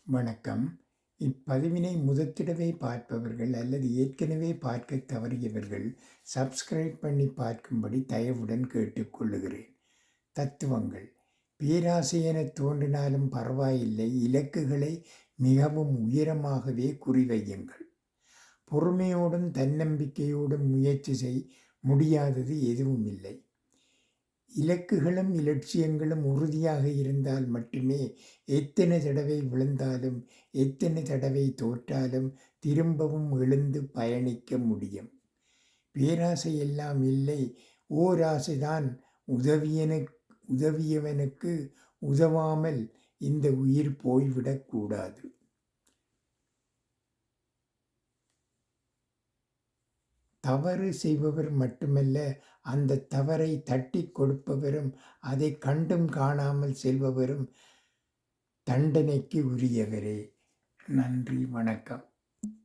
வணக்கம். இப்பதிவினை முதற்தடவை பார்ப்பவர்கள் அல்லது ஏற்கனவே பார்க்கத் தவறியவர்கள் சப்ஸ்கிரைப் பண்ணி பார்க்கும்படி தயவுடன் கேட்டுக்கொள்ளுகிறேன். தத்துவங்கள். பேராசை எனத் தோன்றினாலும் பரவாயில்லை, இலக்குகளை மிகவும் உயரமாகவே குறிவையுங்கள். பொறுமையோடும் தன்னம்பிக்கையோடும் முயற்சி செய், முடியாதது எதுவும் இல்லை. இலக்குகளும் இலட்சியங்களும் உறுதியாக இருந்தால் மட்டுமே எத்தனை தடவை விழுந்தாலும் எத்தனை தடவை தோற்றாலும் திரும்பவும் எழுந்து பயணிக்க முடியும். பேராசை எல்லாம் இல்லை, ஓர் ஆசைதான். உதவியவனுக்கு உதவாமல் இந்த உயிர் போய்விடக்கூடாது. தவறு செய்பவர் மட்டுமல்ல, அந்த தவறை தட்டி கொடுப்பவரும் அதை கண்டும் காணாமல் செல்பவரும் தண்டனைக்கு உரியவரே. நன்றி, வணக்கம்.